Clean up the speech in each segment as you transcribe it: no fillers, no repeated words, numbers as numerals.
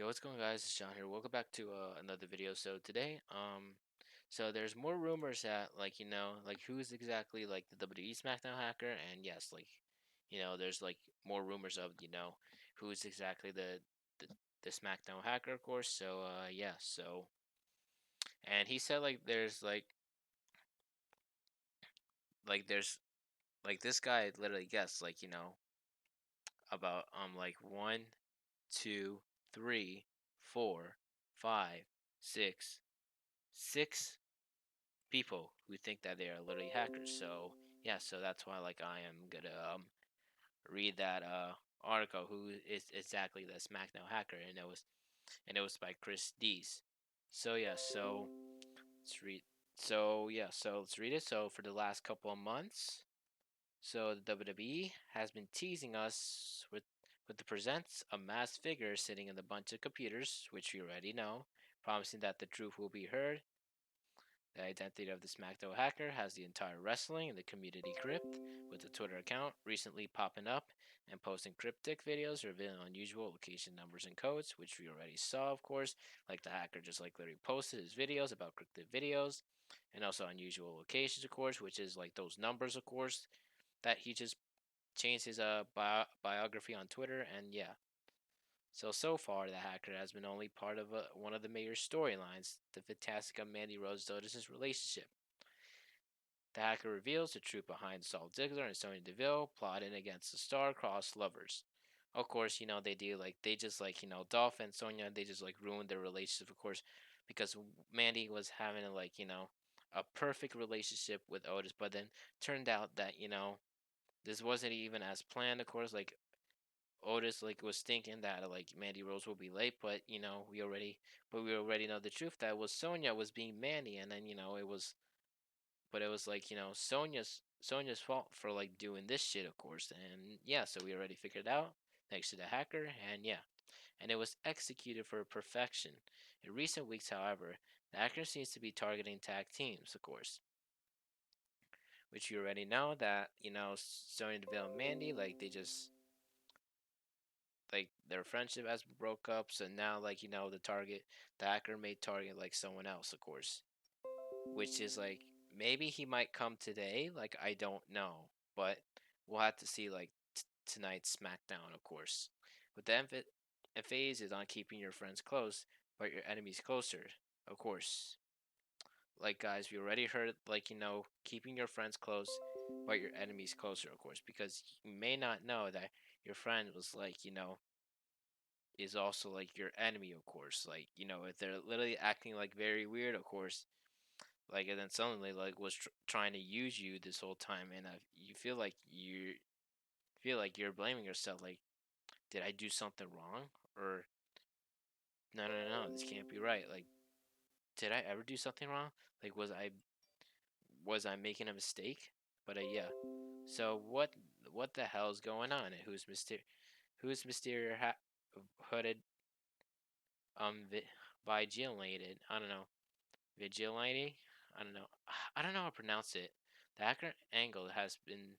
Yo, what's going on, guys? It's John here. Welcome back to another video. So today, so there's more rumors that like who's exactly like the WWE SmackDown hacker, and yes, there's like more rumors of who's exactly the, the SmackDown hacker, of course. So yeah, so and he said like there's like this guy literally guessed about like one, two, three, four, five, six people who think that they are literally hackers. So yeah, so that's why I am gonna read that article who is exactly the SmackDown hacker, and it was by Chris Dees. So yeah, so let's read. So let's read it. So for the last couple of months, so the WWE has been teasing us with the presents a masked figure sitting in a bunch of computers, which we already know, promising that the truth will be heard. The identity of the SmackDown hacker has the entire wrestling and the community crypt, with the Twitter account recently popping up and posting cryptic videos revealing unusual location numbers and codes, which we already saw, of course. Like the hacker just like literally posted his videos about cryptic videos, and also unusual locations, of course, which is like those numbers, of course, that he just changed his biography on Twitter, and yeah. So far, the hacker has been only part of one of the major storylines, the Fantastica Mandy Rose Otis's relationship. The hacker reveals the truth behind Saul Ziggler and Sonya Deville plotting against the star-crossed lovers. Of course, they just Dolph and Sonya, they just like ruined their relationship, of course, because Mandy was having a perfect relationship with Otis, but then turned out that this wasn't even as planned. Of course, like Otis was thinking that Mandy Rose will be late, but we already know the truth that was Sonya was being Mandy, and then it was Sonya's fault for like doing this shit, of course. And yeah, so we already figured out thanks to the hacker, and yeah, and it was executed for perfection. In recent weeks, however, the hacker seems to be targeting tag teams, of course, which you already know that Sonya Deville and Mandy they just their friendship has broke up, so now the hacker may target like someone else, of course, which is like maybe he might come today. Like I don't know, but we'll have to see tonight's SmackDown, of course. But the emphasis is on keeping your friends close, but your enemies closer, of course. Like guys, we already heard keeping your friends close, but your enemies closer, of course, because you may not know that your friend was is also like your enemy, of course. If they're literally acting like very weird, of course, and then suddenly was trying to use you this whole time, and you feel like you're blaming yourself, like, did I do something wrong? Or no, no, no, no, this can't be right. Like, did I ever do something wrong? Like, was I making a mistake? But yeah. So what the hell's going on? And who's Mysterio hooded vigilated? I don't know. Vigilante? I don't know. I don't know how to pronounce it. The hacker angle has been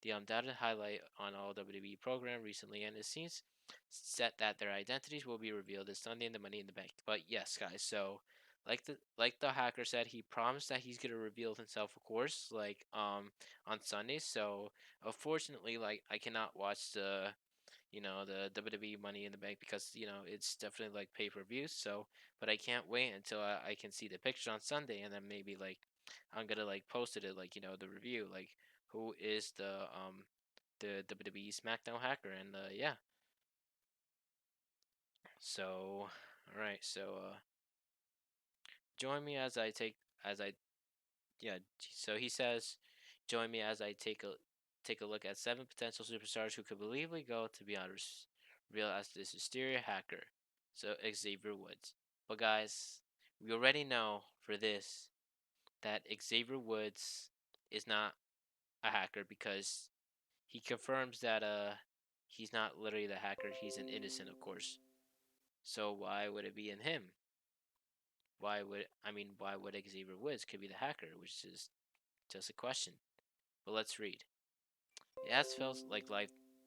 the undoubted highlight on all WWE program recently, and it seems set that their identities will be revealed this Sunday in the Money in the Bank. But yes, guys, so like the hacker said, he promised that he's gonna reveal himself, of course, on Sunday. So unfortunately, I cannot watch the WWE Money in the Bank because it's definitely like pay per view. So, but I can't wait until I can see the picture on Sunday, and then maybe I'm gonna post it like the review, like who is the WWE SmackDown hacker, and yeah. So all right, so join me as I take as I yeah. So he says, join me as I take a look at 7 potential superstars who could believably go to be honest, real as this hysteria hacker. So Xavier Woods. But guys, we already know for this that Xavier Woods is not a hacker because he confirms that he's not literally the hacker, he's an innocent, of course. So why would it be in him? Why would Xavier Woods could be the hacker, which is just a question. But let's read. It has felt like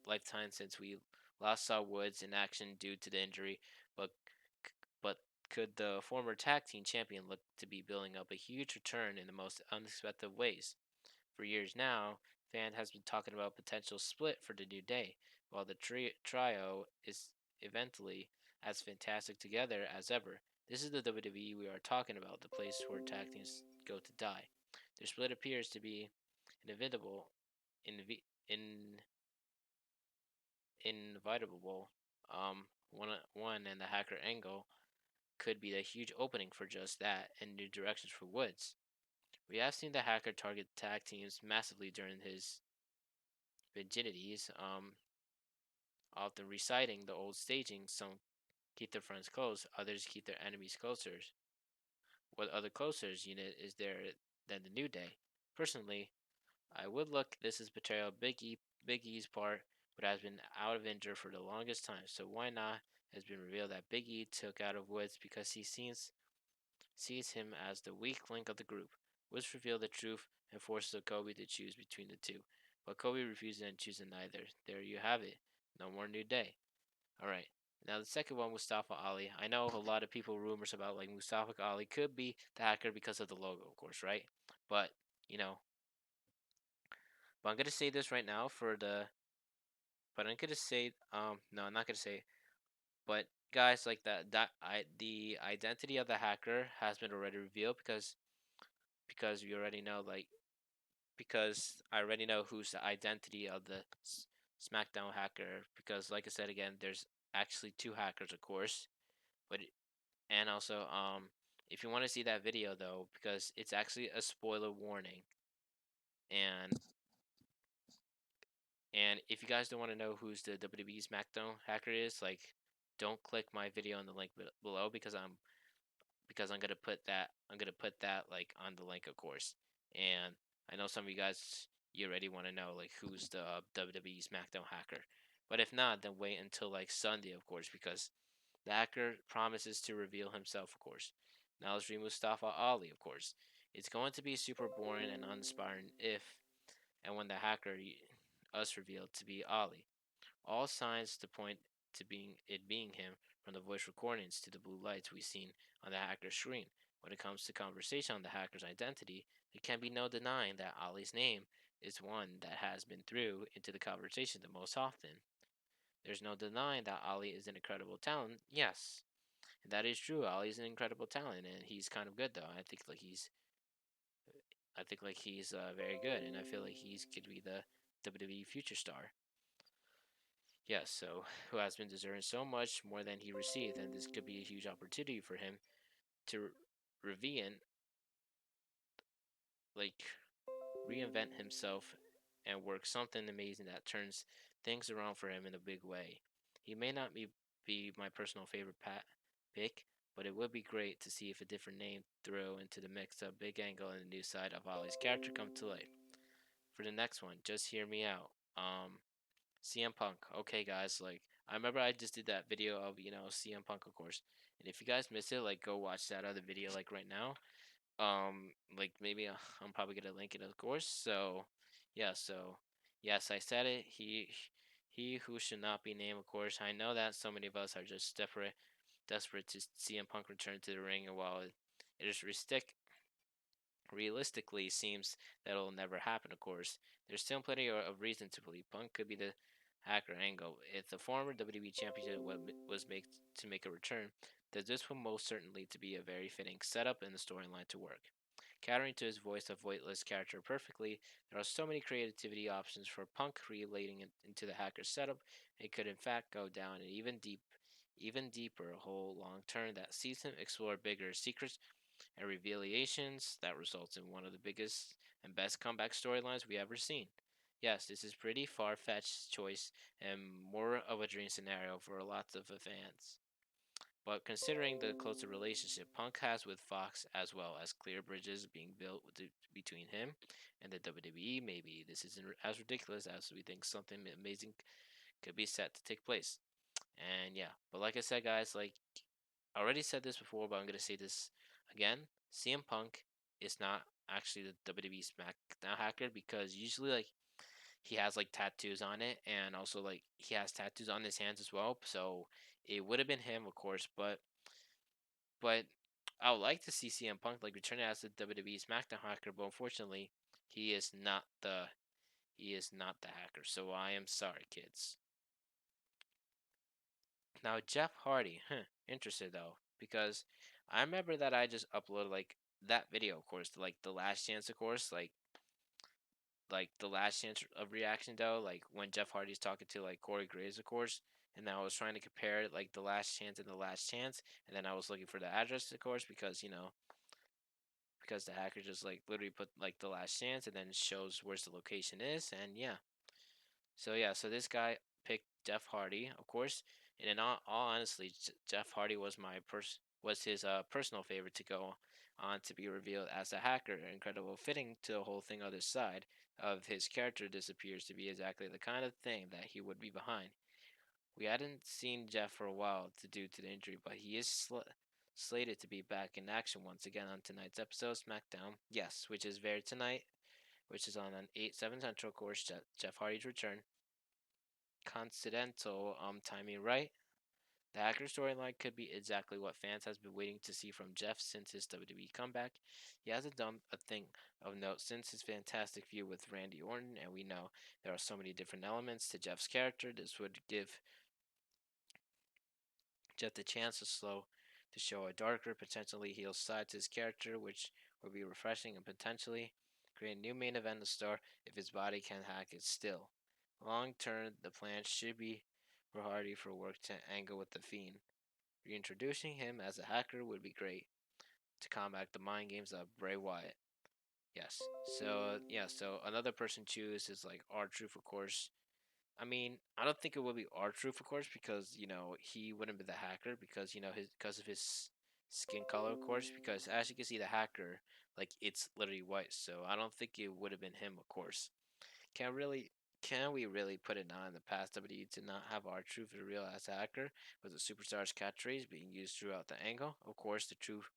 lifetime since we last saw Woods in action due to the injury, but But could the former tag team champion look to be building up a huge return in the most unexpected ways? For years now, fan has been talking about potential split for the New Day, while the trio is eventually as fantastic together as ever. This is the WWE we are talking about, the place where tag teams go to die. Their split appears to be inevitable, invi- in inevitable. One and the hacker angle could be a huge opening for just that and new directions for Woods. We have seen the hacker target tag teams massively during his virginities, often reciting the old staging. Some keep their friends close, others keep their enemies closer. What other closers unit is there than the New Day? Personally, I would look this is betrayal Big E's part, but has been out of injury for the longest time. So why not has been revealed that Big E took out of Woods because he sees him as the weak link of the group. Woods revealed the truth and forces Kobe to choose between the two. But Kobe refuses and chooses neither. There you have it. No more New Day. Alright. Now the second one, Mustafa Ali. I know a lot of people rumors about like Mustafa Ali could be the hacker because of the logo, of course, right? But you know, but I'm gonna say this right now for the. But I'm gonna say no, I'm not gonna say. But guys, like the identity of the hacker has been already revealed because we already know like because I already know who's the identity of the SmackDown hacker. Because like I said again, there's actually two hackers, of course. But and also if you want to see that video though, because it's actually a spoiler warning, and if you guys don't want to know who's the WWE SmackDown hacker is, like, don't click my video in the link below because I'm gonna put that like on the link, of course. And I know some of you guys you already want to know like who's the WWE SmackDown hacker, but if not, then wait until like Sunday, of course, because the hacker promises to reveal himself, of course. Now let's read Mustafa Ali, of course. It's going to be super boring and uninspiring if and when the hacker us revealed to be Ali. All signs to point to being him, from the voice recordings to the blue lights we've seen on the hacker's screen. When it comes to conversation on the hacker's identity, there can be no denying that Ali's name is one that has been through into the conversation the most often. There's no denying that Ali is an incredible talent. Yes, that is true. Ali is an incredible talent, and he's kind of good though. I think like he's very good, and I feel like he's could be the WWE future star. Yes, so who has been deserving so much more than he received, and this could be a huge opportunity for him to reinvent, like reinvent himself and work something amazing that turns things around for him in a big way. He may not be my personal favorite pick, but it would be great to see if a different name throw into the mix of Big Angle and the new side of Ollie's character come to life. For the next one, just hear me out. CM Punk. Okay, guys, like I remember I just did that video of CM Punk, of course. And if you guys missed it, like go watch that other video like right now. Like maybe I'm probably gonna link it, of course. So yeah, so yes, I said it. He who should not be named, of course. I know that so many of us are just desperate to see CM Punk return to the ring, and while it is realistically seems that'll never happen, of course, there's still plenty of reason to believe Punk could be the hacker angle. If the former WWE Championship was made to make a return, then this will most certainly to be a very fitting setup in the storyline to work. Catering to his voice of weightless character perfectly, there are so many creativity options for Punk relating into the hacker setup. It could in fact go down an even deeper hole long term that sees him explore bigger secrets and revelations that results in one of the biggest and best comeback storylines we ever seen. Yes, this is pretty far-fetched choice and more of a dream scenario for lots of fans. But considering the closer relationship Punk has with Fox, as well as clear bridges being built between him and the WWE, maybe this isn't as ridiculous as we think something amazing could be set to take place. And yeah, but like I said, guys, like I already said this before, but I'm gonna say this again. CM Punk is not actually the WWE SmackDown hacker because usually like he has like tattoos on it, and also like he has tattoos on his hands as well. So it would have been him, of course, but But I would like to see CM Punk like return as the WWE SmackDown hacker, but unfortunately, he is not the he is not the hacker. So I am sorry, kids. Now Jeff Hardy, interested though, because I remember that I just uploaded like that video, of course, like the last chance, of course, like the last chance of reaction though, like when Jeff Hardy's talking to like Corey Graves, of course, and I was trying to compare like the last chance and the last chance, and then I was looking for the address, of course, because because the hacker just like literally put like the last chance and then shows where's the location is, and yeah, so yeah, so this guy picked Jeff Hardy, of course, and in all honestly, Jeff Hardy was was his personal favorite to go on to be revealed as a hacker. Incredible fitting to the whole thing. Other side of his character disappears to be exactly the kind of thing that he would be behind. We hadn't seen Jeff for a while to due to the injury, but he is slated to be back in action once again on tonight's episode of SmackDown. Yes, which is very tonight, which is on an 8/7 Central course. Jeff Hardy's return coincidental timing right. The hacker storyline could be exactly what fans has been waiting to see from Jeff since his WWE comeback. He hasn't done a thing of note since his fantastic feud with Randy Orton, and we know there are so many different elements to Jeff's character. This would give Jeff the chance to show a darker, potentially heel side to his character, which would be refreshing and potentially create a new main event star if his body can hack it still. Long term, the plan should be for Hardy for work to angle with the Fiend. Reintroducing him as a hacker would be great to combat the mind games of Bray Wyatt. Yes. So another person choose is like R Truth, of course. I mean, I don't think it would be R Truth, of course, because he wouldn't be the hacker because his because of his skin color, of course. Because as you can see, the hacker like it's literally white, so I don't think it would have been him, of course. Can really can we really put it now in the past WWE to not have our truth reveal as a hacker with the superstar's catchphrase being used throughout the angle? Of course, the truth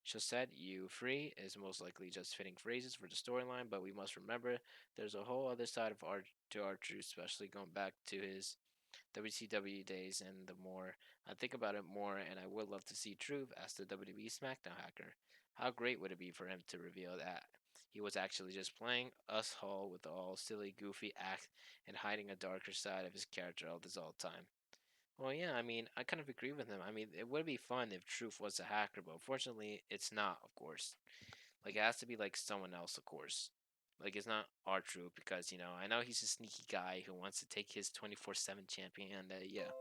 show said "you free" is most likely just fitting phrases for the storyline, but we must remember there's a whole other side of our to our truth, especially going back to his WCW days, and the more I think about it more, and I would love to see Truth as the WWE SmackDown hacker. How great would it be for him to reveal that he was actually just playing us Hall with all silly, goofy act and hiding a darker side of his character all this all time? Well, yeah, I mean, I kind of agree with him. I mean, it would be fun if Truth was a hacker, but unfortunately, it's not, of course. Like, it has to be like someone else, of course. Like, it's not our Truth because, I know he's a sneaky guy who wants to take his 24/7 champion, and yeah,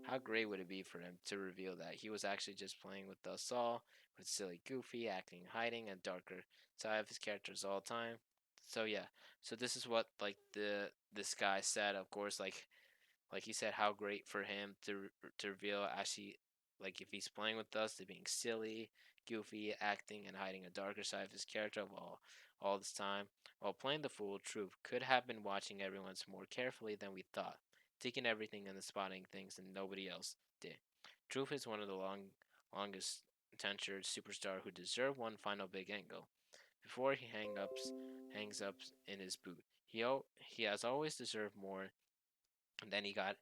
how great would it be for him to reveal that he was actually just playing with us all, with silly, goofy, acting, hiding, and darker side of his characters all the time? So yeah, so this is what like this guy said. Of course, like he said, how great for him to reveal actually like if he's playing with us, to being silly, goofy, acting, and hiding a darker side of his character of all this time. While playing the fool, Truth could have been watching everyone's more carefully than we thought, taking everything and spotting things and nobody else did. Truth is one of the longest tenured superstar who deserve one final big angle before he hangs up in his boot. He has always deserved more than he got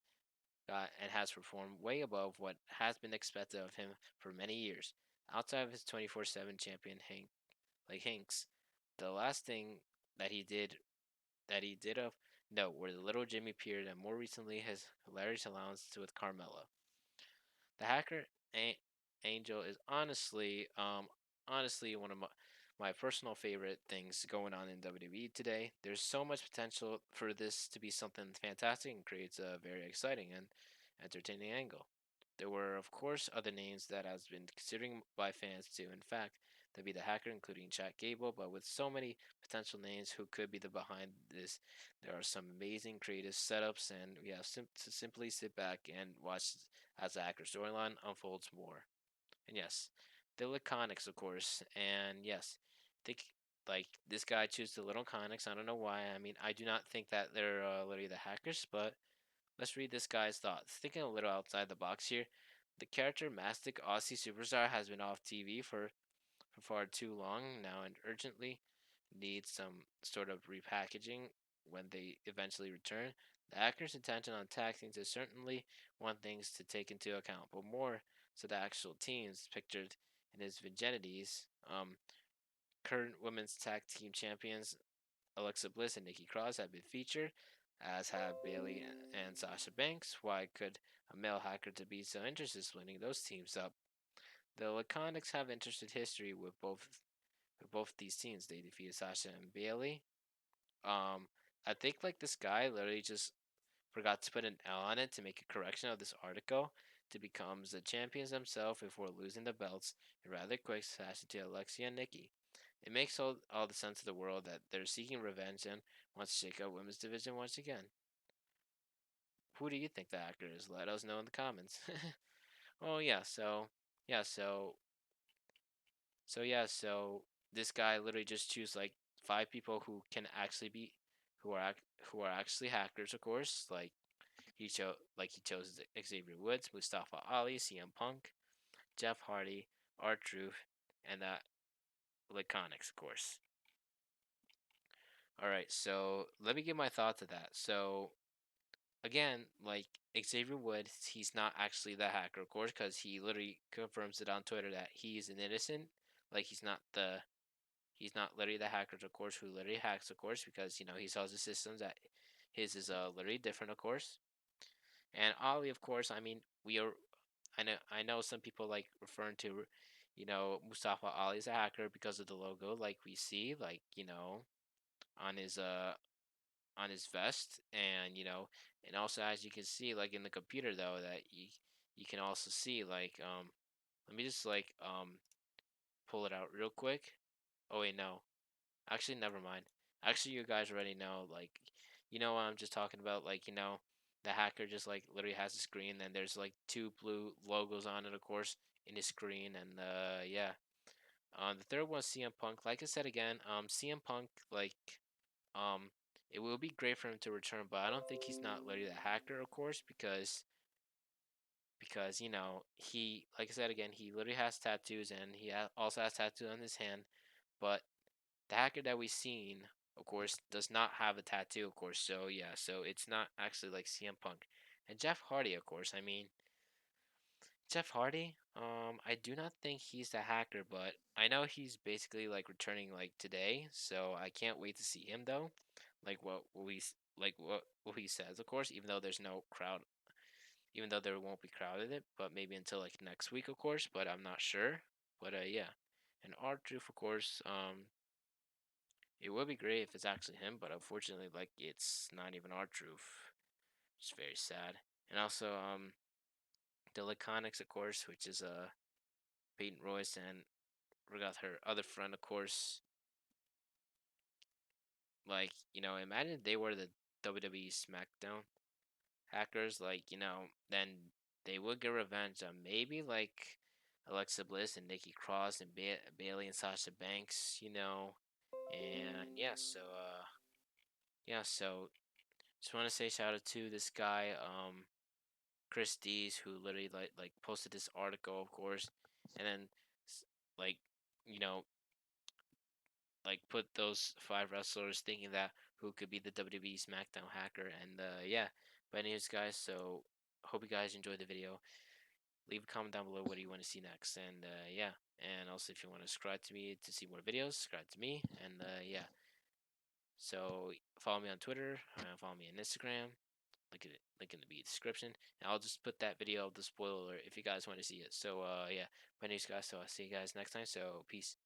and has performed way above what has been expected of him for many years. Outside of his 24/7 champion Hanks, the last thing that he did of note were the little Jimmy period and more recently his hilarious allowance with Carmella. The hacker Angel is honestly one of my personal favorite things going on in WWE today. There's so much potential for this to be something fantastic and creates a very exciting and entertaining angle. There were, of course, other names that has been considering by fans too. In fact, to be the hacker, including Chad Gable, but with so many potential names who could be the behind this, there are some amazing creative setups, and we have to simply sit back and watch as the hacker storyline unfolds more. And yes, the Laconics, of course. And yes, think like this guy chooses the Little Conics. I don't know why. I mean, I do not think that they're literally the hackers, but let's read this guy's thoughts. Thinking a little outside the box here, the character Mastic Aussie Superstar has been off TV for far too long now and urgently needs some sort of repackaging when they eventually return. The actor's intention on tag teams is certainly one thing to take into account, but more So the actual teams pictured in his virginities, current women's tag team champions Alexa Bliss and Nikki Cross have been featured, as have Bailey and Sasha Banks. Why could a male hacker to be so interested in splitting those teams up? The Laconics have interesting history with both these teams. They defeated Sasha and Bailey. I think like this guy literally just forgot to put an L on it to make a correction of this article to become the champions themselves before losing the belts in rather quick fashion to Alexia and Nikki. It makes all the sense of the world that they're seeking revenge and wants to shake up women's division once again. Who do you think the actor is? Let us know in the comments. Oh yeah, so this guy literally just choose like five people who can actually be who are actually hackers, of course. He chose Xavier Woods, Mustafa Ali, CM Punk, Jeff Hardy, R-Truth, and Laconics, of course. All right, so let me give my thoughts to that. So again, like Xavier Woods, he's not actually the hacker, of course, because he literally confirms it on Twitter that he's an innocent. Like he's not literally the hacker, of course, who literally hacks, of course, because he sells the systems that his is literally different, of course. And Ali, of course, I mean, I know some people like referring to, Mustafa Ali as a hacker because of the logo, like we see, like on his on his vest, and and also as you can see, like in the computer though, that you can also see like let me just like pull it out real quick. Oh wait, no, actually, never mind. Actually, you guys already know, like, you know what I'm just talking about, like, the hacker just like literally has a screen, and there's like two blue logos on it, of course, in his screen, and yeah. The third one, CM Punk. Like I said again, CM Punk, like, um, it will be great for him to return, but I don't think he's not literally the hacker, of course, because he, like I said again, he literally has tattoos, and he also has tattoo on his hand, but the hacker that we've seen, of course, does not have a tattoo, of course. So yeah, so it's not actually like CM Punk. And Jeff Hardy, of course. I mean, Jeff Hardy. I do not think he's the hacker, but I know he's basically like returning like today. So I can't wait to see him though. Like what he says, of course. Even though there's no crowd, even though there won't be crowded it, but maybe until like next week, of course. But I'm not sure. But yeah, and R Truth, of course. It would be great if it's actually him, but unfortunately, like it's not even our truth. It's very sad. And also, the Laconics, of course, which is Peyton Royce, and we got her other friend, of course. Like imagine if they were the WWE SmackDown hackers. Like then they would get revenge on maybe like Alexa Bliss and Nikki Cross and Bailey and Sasha Banks. And yeah, so just want to say shout out to this guy, Chris Dees, who literally like posted this article, of course, and then like you know like put those five wrestlers thinking that who could be the WWE SmackDown hacker, and yeah. But anyways, guys, so hope you guys enjoyed the video. Leave a comment down below what do you want to see next, and yeah. And also, if you want to subscribe to me to see more videos, subscribe to me, and yeah. So follow me on Twitter, follow me on Instagram. Link in the video description. And I'll just put that video of the spoiler alert if you guys want to see it. So yeah, my name's guys. So I'll see you guys next time. So peace.